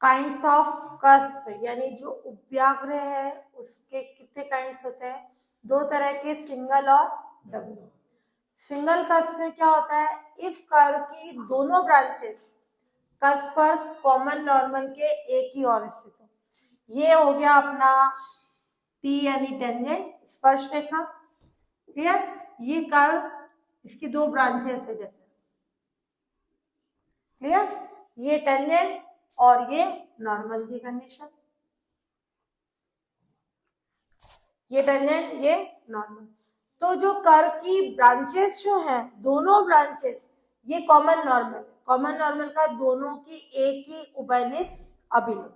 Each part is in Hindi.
काइंड्स ऑफ कस्प, यानी जो उपव्याग्र है उसके कितने काइंड्स होते हैं? दो तरह के, सिंगल और डबल। सिंगल कस्प में क्या होता है? इफ कर्व की दोनों ब्रांचेस कस्प पर कॉमन नॉर्मल के एक ही ओर स्थित हो। ये हो गया अपना टी यानी टेंजेंट, स्पर्श रेखा। क्लियर? ये कर्व, इसकी दो ब्रांचेस है जैसे। क्लियर? ये टेंजेंट और ये नॉर्मल की कंडीशन, ये टेंजेंट ये नॉर्मल। तो जो कर्व की ब्रांचेस जो है, दोनों ब्रांचेस, ये कॉमन नॉर्मल, कॉमन नॉर्मल का दोनों की एक ही उभयनिष्ठ अभिलंब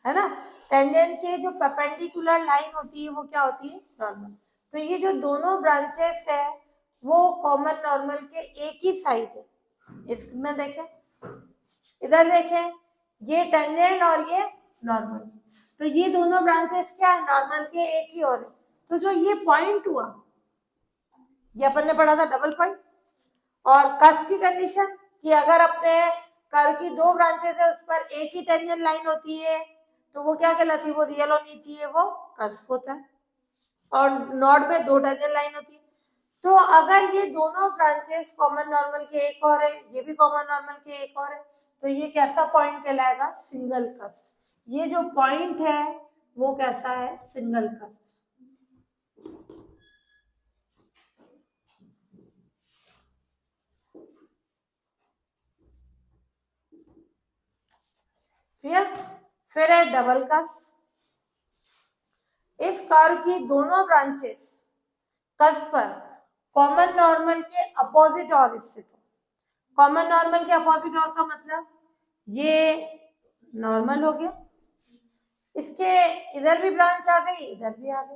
है ना। टेंजेंट के जो परपेंडिकुलर लाइन होती है वो क्या होती है? नॉर्मल। तो ये जो दोनों ब्रांचेस है वो कॉमन नॉर्मल के एक ही साइड है। इसमें देखें, इधर देखें, ये टेंजेंट और ये नॉर्मल। तो ये दोनों ब्रांचेस क्या है? नॉर्मल के एक ही ओर है। तो जो ये पॉइंट हुआ, ये अपन ने पढ़ा था डबल पॉइंट। और कस्प की कंडीशन कि अगर अपने कर्व की दो ब्रांचेस है उस पर एक ही टेंजेंट लाइन होती है तो वो क्या कहलाती है? वो रियल होनी चाहिए, वो कस्प होता है। और नॉड में दो टेंजेंट लाइन होती है। तो अगर ये दोनों ब्रांचेस कॉमन नॉर्मल के एक और है, ये भी कॉमन नॉर्मल के एक और है, तो ये कैसा पॉइंट कहलाएगा? Single cusp. ये जो पॉइंट है वो कैसा है? Single cusp. क्लियर? फिर है डबल कस्प। इफ कर्व की दोनों ब्रांचेस कस्प पर कॉमन नॉर्मल के अपोजिट ओर स्थित हो। कॉमन नॉर्मल के अपोजिट ओर का मतलब ये नॉर्मल हो गया, इसके इधर भी ब्रांच आ गई, इधर भी आ गई।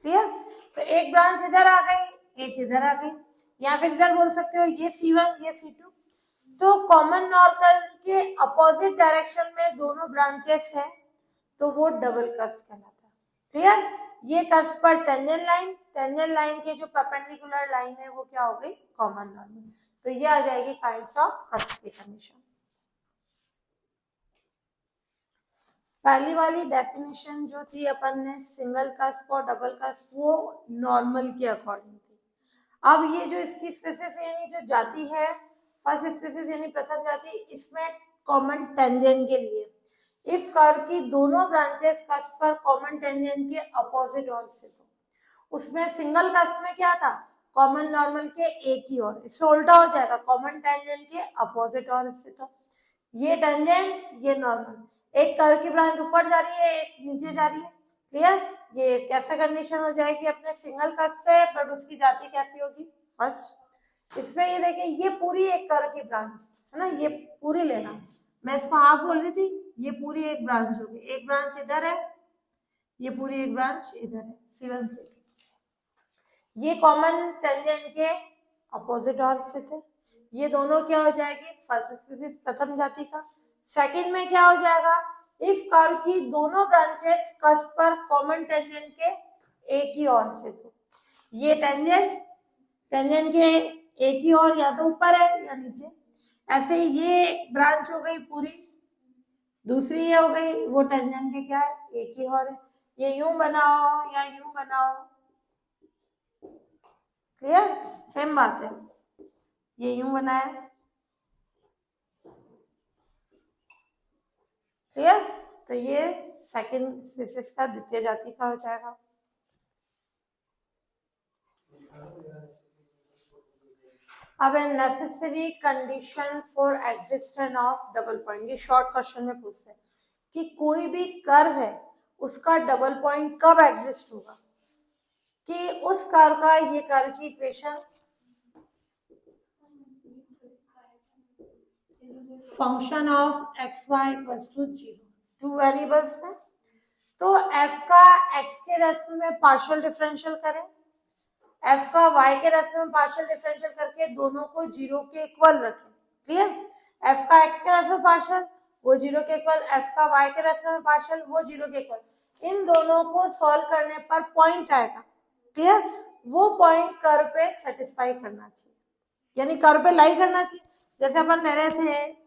क्लियर? तो एक ब्रांच इधर आ गई, एक इधर आ गई, या फिर इधर बोल सकते हो ये C1 ये C2। तो कॉमन नॉर्मल के अपोजिट डायरेक्शन में दोनों ब्रांचेस है तो वो डबल कस्प कहलाता है। क्लियर? ये कस्प पर टेंजेंट लाइन के जो परपेंडिकुलर लाइन है वो क्या हो गई? Common normal. तो ये आ जाएगी काइंड्स ऑफ कस्प की कंडीशन। पहली वाली डेफिनेशन जो थी अपन ने सिंगल कस्प और डबल कस्प, वो नॉर्मल के अकॉर्डिंग थी। अब ये जो इसकी स्पीसीज यानी जो जाति है, फर्स्ट स्पीसीज यानी प्रथम जाति, इसमें कॉमन टेंजेंट के लिए इफ कर्व की दोनों ब्रांचेस कस्प पर कॉमन टेंजेंट के अपोजिट ओर स्थित हो। उसमें सिंगल कस्प में क्या था? कॉमन नॉर्मल के एक ही ओर। इसमें उल्टा हो जाएगा, कॉमन टेंजेंट के अपोजिट ओर स्थित हो। ये टेंजेंट ये नॉर्मल, एक कर्व की ब्रांच ऊपर जा रही है एक नीचे जा रही है। क्लियर? ये कैसा कंडीशन हो जाएगी अपने सिंगल कस्प पे, बट उसकी जाति कैसी होगी? फर्स्ट। इसमें ये देखिए, ये पूरी एक कर्व की ब्रांच है ना, ये पूरी लेना, मैं इसको हाफ बोल रही थी, ये पूरी एक ब्रांच होगी। एक ब्रांच इधर है, ये पूरी एक ब्रांच इधर है, C1 C2। ये कॉमन टेंजेंट के अपोजिट ओर स्थित है। ये दोनों क्या हो जाएगी? फर्स्ट स्पीसीज प्रथम जाति का। सेकंड में क्या हो जाएगा? इफ कर्व की दोनों ब्रांचेस कस्प पर कॉमन टेंजेंट के एक ही ओर स्थित हो। ये टेंजेंट के एक ही ओर, या तो ऊपर है या नीचे। ऐसे ही ये ब्रांच हो गई पूरी, दूसरी ये हो गई, वो टेंजेंट के क्या है? एक ही ओर है। ये यूं बनाओ या यूं बनाओ। क्लियर? सेम बात है, ये यूं बनाया। क्लियर? तो ये सेकंड स्पीसीज का द्वितीय जाति का हो जाएगा। अब necessary condition for existence of double point, ये शॉर्ट क्वेश्चन में पूछते हैं कि कोई भी कर्व है उसका डबल पॉइंट कब एग्जिस्ट होगा, कि उस कर्व का, ये कर्व की equation function of x y equals to 0, two variables में। तो f का x के रेस्पेक्ट में पार्शियल डिफरेंशियल करें, f का y के रेस्पेक्ट में पार्शियल डिफरेंशियल करके दोनों को 0 के इक्वल रखें। क्लियर? f का x के रेस्पेक्ट में पार्शियल वो 0 के इक्वल, f का y के रेस्पेक्ट में पार्शियल वो 0 के इक्वल। इन दोनों को सॉल्व करने पर पॉइंट आएगा। क्लियर? वो पॉइंट कर्व पे सेटिस्फाई करना चाहिए, यानी कर्व पे लाई करना चाहिए। जैसे अपन ले रहे थे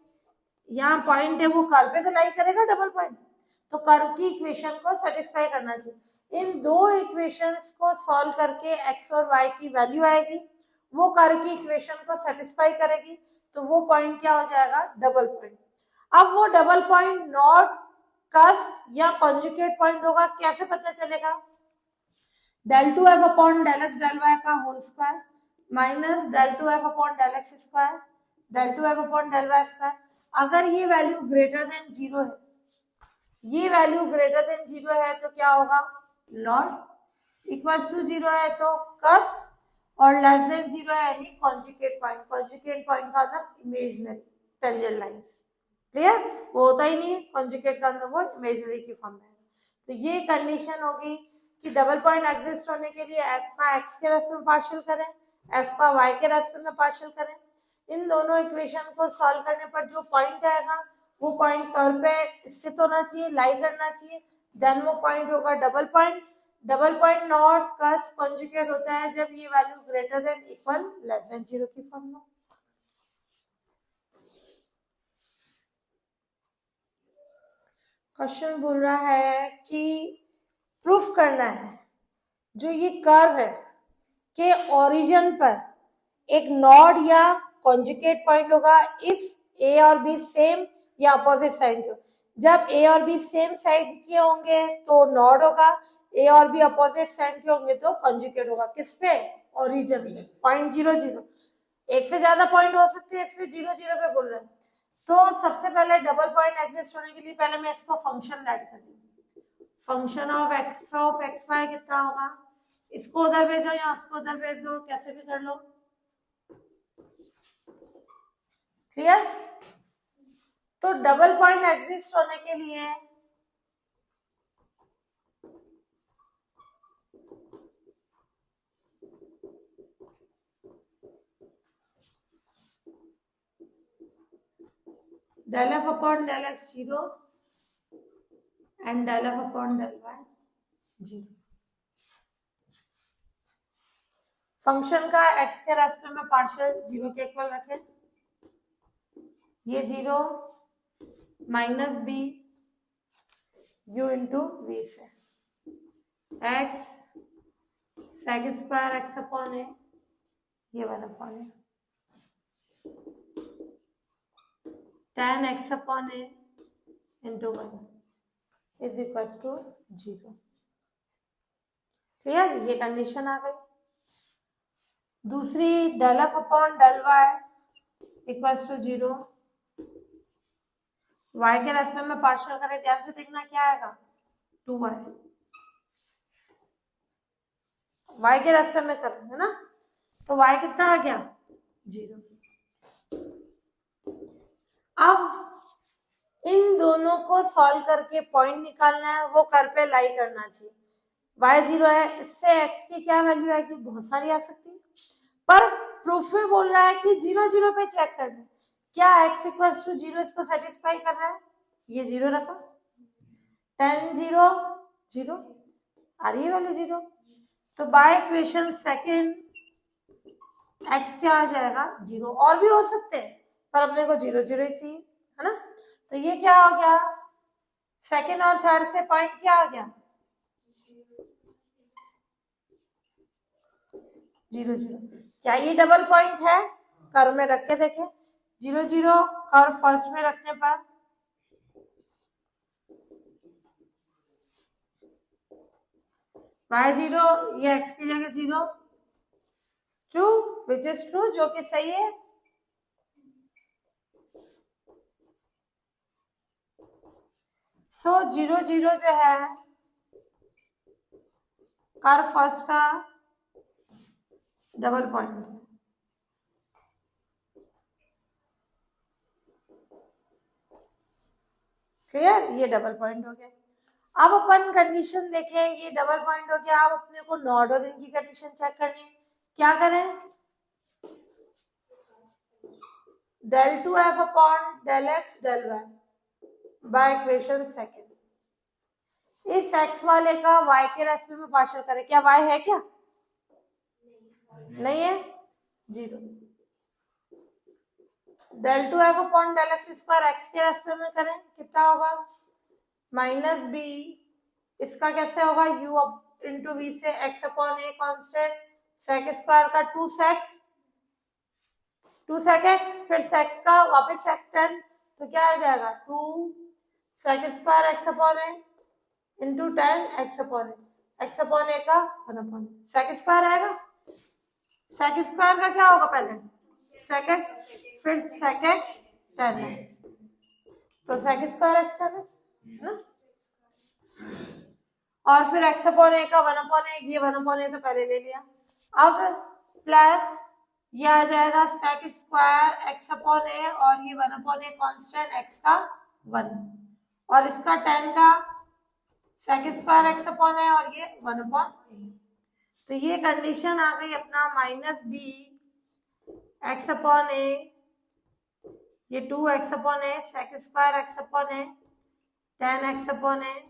यहाँ पॉइंट है वो कर्व पे तो लाई करेगा डबल पॉइंट, तो कर्व की इक्वेशन को सेटिस्फाई करना चाहिए। इन दो इक्वेशंस को सॉल्व करके x और y की वैल्यू आएगी, वो कर्व की इक्वेशन को सेटिस्फाई करेगी, तो वो पॉइंट क्या हो जाएगा, डबल पॉइंट। अब वो डबल पॉइंट नॉट कस्प या कॉन्जुगेट पॉइंट होगा, कैसे पता चलेगा, del 2f upon del x del y का whole square minus del 2f upon del x square del 2f upon del y square. अगर ये वैल्यू ग्रेटर देन जीरो है, ये वैल्यू ग्रेटर देन जीरो है तो क्या होगा, नॉट, इक्वल्स टू जीरो है तो कस, और लेस देन जीरो है यानी कॉन्जुगेट पॉइंट। कॉन्जुगेट पॉइंट का अंदर इमेजिनरी टेंजेंट लाइंस, क्लियर, वो होता ही नहीं है कॉन्जुगेट का अंदर, वो इमेजिनरी की फॉर्म में। तो ये कंडीशन होगी कि डबल पॉइंट एग्जिस्ट होने के लिए एफ का एक्स के रेस्पेक्ट में पार्शियल करें, एफ का वाई के रेस्पेक्ट में पार्शियल करें। इन दोनों इक्वेशन को सॉल्व करने पर जो पॉइंट आएगा वो पॉइंट कर्व पे स्थित होना चाहिए, लाई करना चाहिए, देन वो पॉइंट होगा double point. Double point not cusp conjugate होता है जब ये value greater than equal less than zero की फॉर्म में। क्वेश्चन बोल रहा है कि प्रूफ करना है जो ये कर्व है के ओरिजिन पर एक नॉड या कॉन्जुगेट पॉइंट होगा इफ ए और बी सेम या अपोजिट साइड के। जब ए और बी सेम साइड के होंगे तो नॉड होगा, ए और बी अपोजिट साइड के होंगे तो कॉन्जुगेट होगा। किस पे, ओरिजिन पे, पॉइंट जीरो जीरो। एक से ज्यादा पॉइंट हो सकते हैं, इसमें जीरो जीरो पे बोल रहे हैं। तो सबसे पहले डबल पॉइंट एग्जिस्ट होने के लिए पहले मैं इसको फंक्शन ऐड कर रही हूँ। फंक्शन ऑफ एक्स वाई कितना होगा, इसको उधर भेजो या उसको उधर भेज दो, कैसे भी कर लो, क्लियर। तो डबल पॉइंट एग्जिस्ट होने के लिए del f upon del x zero and del f upon del y zero. Function का x के रेस्पेक्ट में पार्शियल जीरो के इक्वल रखें, ये zero minus B U into we से X sec square x upon ए, ये one upon A, tan x upon A into one is equal to zero. Clear, ये कंडीशन आ गई। दूसरी del f upon del y equal to zero, y के रेस्पेक्ट में पार्शियल करें, ध्यान से देखना क्या आएगा, 2y, y के रेस्पेक्ट में कर रहे हैं ना, तो y कितना आ गया, जीरो। अब इन दोनों को सॉल्व करके पॉइंट निकालना है, वो कर पे लाई करना चाहिए। y जीरो है, इससे x की क्या वैल्यू आएगी, बहुत सारी आ सकती है, पर प्रूफ में बोल रहा है कि जीरो जीरो पे चेक करना है, क्या x इक्वल टू जीरो इसको सेटिस्फाई कर रहा है, ये जीरो रखा, tan जीरो जीरो, आ रही है वैल्यू जीरो, तो बाय इक्वेशन सेकेंड x क्या आ जाएगा, जीरो। और भी हो सकते हैं पर अपने को जीरो जीरो ही चाहिए, है ना। तो ये क्या हो गया, सेकेंड और थर्ड से पॉइंट क्या आ गया, जीरो जीरो। क्या ये डबल पॉइंट है, कर्व में रख के देखें, जीरो जीरो कर्व फर्स्ट में रखने पर y जीरो, ये x की जगह zero, true, which is true, जो कि सही है। सो जीरो जीरो जो है कर्व फर्स्ट का डबल पॉइंट है। क्लियर, ये डबल पॉइंट हो गया। अब अपन कंडीशन देखें, ये डबल पॉइंट हो गया, अब अपने को नॉड और इनकी कंडीशन चेक करनी है। क्या करें, del 2f upon del x del y by equation second, इस x वाले का y के रेस्पेक्ट में पार्शियल करें। क्या y है, क्या नहीं है, zero, del two F upon del x square x के रेस्पेक्ट में करें कितना होगा माइनस बी, इसका कैसे होगा u इंटू वी से x upon a constant sec square का 2 सेक एक्स, फिर सेक का वापस सेक 10 तो क्या आ जाएगा 2 सेक square x upon A into 10 x upon ए का 1 अपॉन ए सेक स्क्वायर आएगा। सेक स्क्वायर का क्या होगा पहले सेक एक्स फिर सेक एक्स 10x तो सेक स्क्वायर एक्स 10x है ना, और फिर x अपॉन ए का 1 अपॉन ए, ये 1 अपॉन ए तो पहले ले लिया। अब प्लस ये आ जाएगा सेक स्क्वायर x अपॉन ए और ये 1 अपॉन ए कॉन्स्टेंट x का 1 और इसका 10 का सेक स्क्वायर x अपॉन ए और ये 1 अपॉन ए। तो ये कंडीशन आ गई अपना माइनस बी एक्स अपॉन ए, ये 2x upon a sec square x upon a 10x upon ए,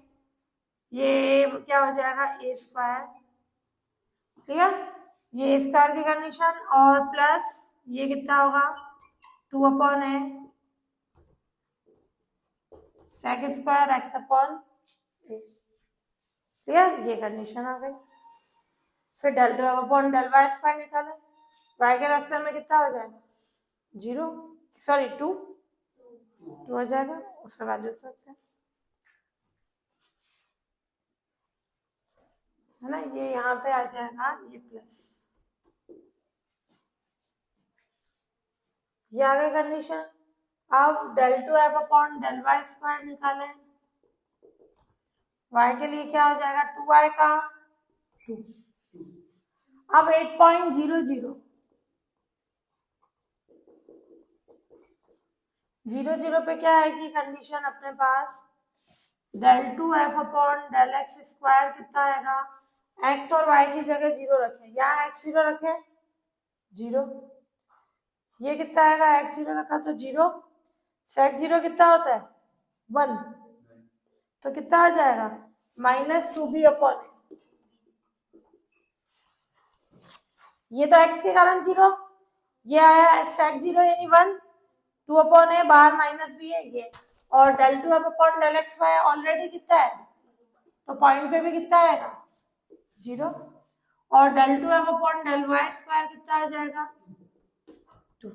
ये क्या हो जाएगा ए स्क्वायर, क्लियर, ये ए स्क्वायर की कंडीशन और प्लस ये कितना होगा 2 upon a sec square x upon a, clear, ये कंडीशन आ गई। फिर del two F upon del Y square निकाले, वाई के रेस्पेक्ट में कितना हो जाएगा 0 सॉरी 2 हो जाएगा, उसका वैल्यू सकते हैं है ना, ये यहाँ पे आ जाएगा ये प्लस, ये आ गई कंडीशन। अब del two F upon del Y square निकालें, y के लिए क्या हो जाएगा 2y का 2। अब 8.00 पे क्या आएगी कंडीशन अपने पास del two F upon del x square कितना आएगा, x और y की जगह 0 रखें, यहाँ x 0 रखे 0, ये कितना आएगा x 0 रखा तो 0, सेक 0 कितना होता है 1 तो कितना आ जाएगा माइनस 2b अपॉन ए, ये तो x के कारण 0, ये आया सेक 0 यानी 1, 2 अपॉन ए बाहर माइनस भी है ये, और del two F upon del X Y already कितना है तो पॉइंट पे भी कितना आएगा 0, और del two F upon del Y square कितना आ जाएगा 2,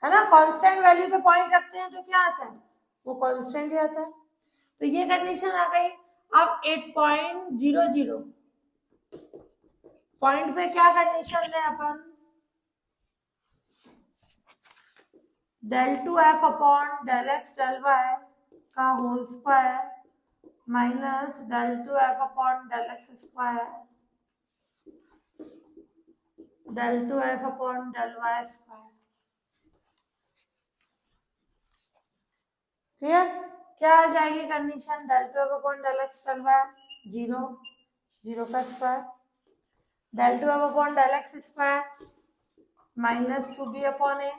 है ना, कांस्टेंट वैल्यू पे पॉइंट रखते हैं तो क्या आता है वो कांस्टेंट ही आता है। तो ये कंडीशन आ गई। अब 8.00 पॉइंट पे क्या कंडीशन लें अपन del two F upon del X del Y का whole square minus del two F upon del x square del two F upon del Y square, clear, क्या आ जाएगी condition del two F upon del X del Y 0 0 का square del two F upon del x square minus 2b upon A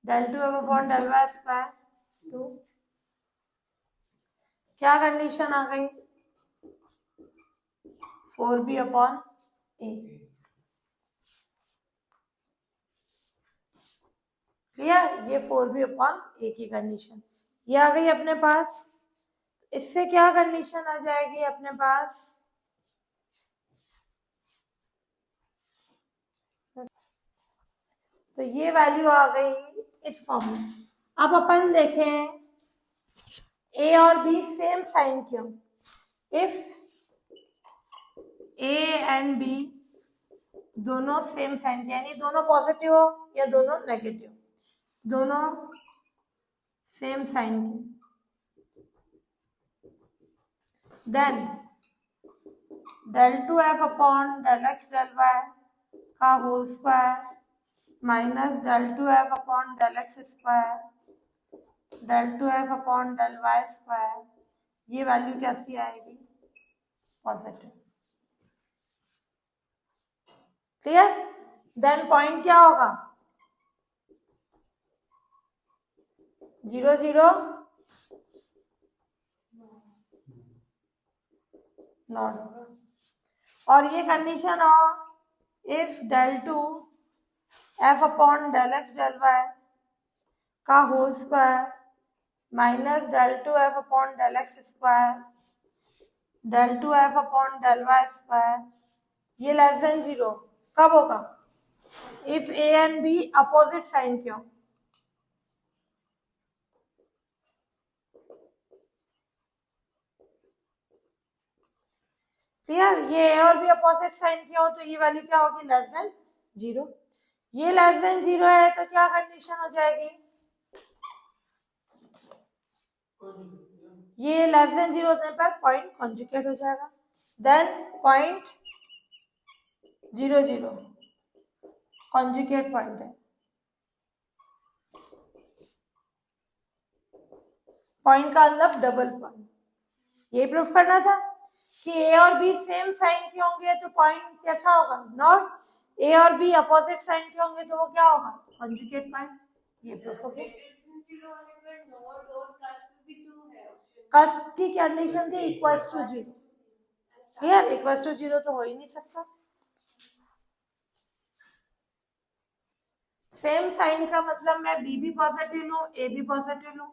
del two F upon del Y square 2, क्या कंडीशन आ गई 4b अपॉन ए, क्लियर, ये 4b अपॉन ए की कंडीशन ये आ गई अपने पास। इससे क्या कंडीशन आ जाएगी अपने पास तो ये वैल्यू आ गई इस फॉर्म में। अब अपन देखें ए और बी सेम साइन क्यों, इफ ए एंड बी दोनों सेम साइन के यानी दोनों पॉजिटिव हो या दोनों नेगेटिव, दोनों सेम साइन के, then del two F upon del X del Y का whole square minus del two F upon del x square del two F upon del Y square, ये वैल्यू कैसी आएगी पॉजिटिव, क्लियर, देन पॉइंट क्या होगा 0 0 नॉट होगा, और ये कंडीशन हो if del two F upon del X del Y का whole square minus del two F upon del x square del two F upon del Y square, ये लेस देन 0 कब होगा? If A and B opposite sign क्यों? क्लियर? ये ए और बी अपोजिट साइन क्यों हो तो ये वैल्यू क्या होगी? Less than 0। ये लेस देन 0 है तो क्या कंडीशन हो जाएगी? ये लेस देन 0 होने पर पॉइंट कॉन्जुगेट हो जाएगा, देन पॉइंट 0 0 कॉन्जुगेट पॉइंट है। पॉइंट का मतलब डबल पॉइंट। ये प्रूफ करना था कि ए और बी सेम साइन के होंगे तो पॉइंट कैसा होगा? नॉट। ए और बी अपोजिट साइन के होंगे तो वो क्या होगा? Conjugate point. ये प्रूफ हो गया। कस्प की कंडीशन थी equal to 0। Clear? Equal to 0 तो हो ही नहीं सकता। सेम साइन का मतलब मैं बी भी पॉजिटिव लूं, ए भी पॉजिटिव लूं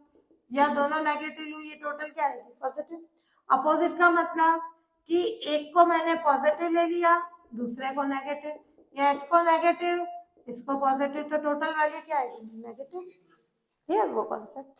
या दोनों नेगेटिव लूं, ये टोटल क्या है? पॉजिटिव। अपोजिट का मतलब कि एक को मैंने पॉजिटिव ले लिया, दूसरे को नेगेटिव, या इसको नेगेटिव इसको पॉजिटिव, तो टोटल वैल्यू क्या आएगी? नेगेटिव। क्लियर वो कॉन्सेप्ट?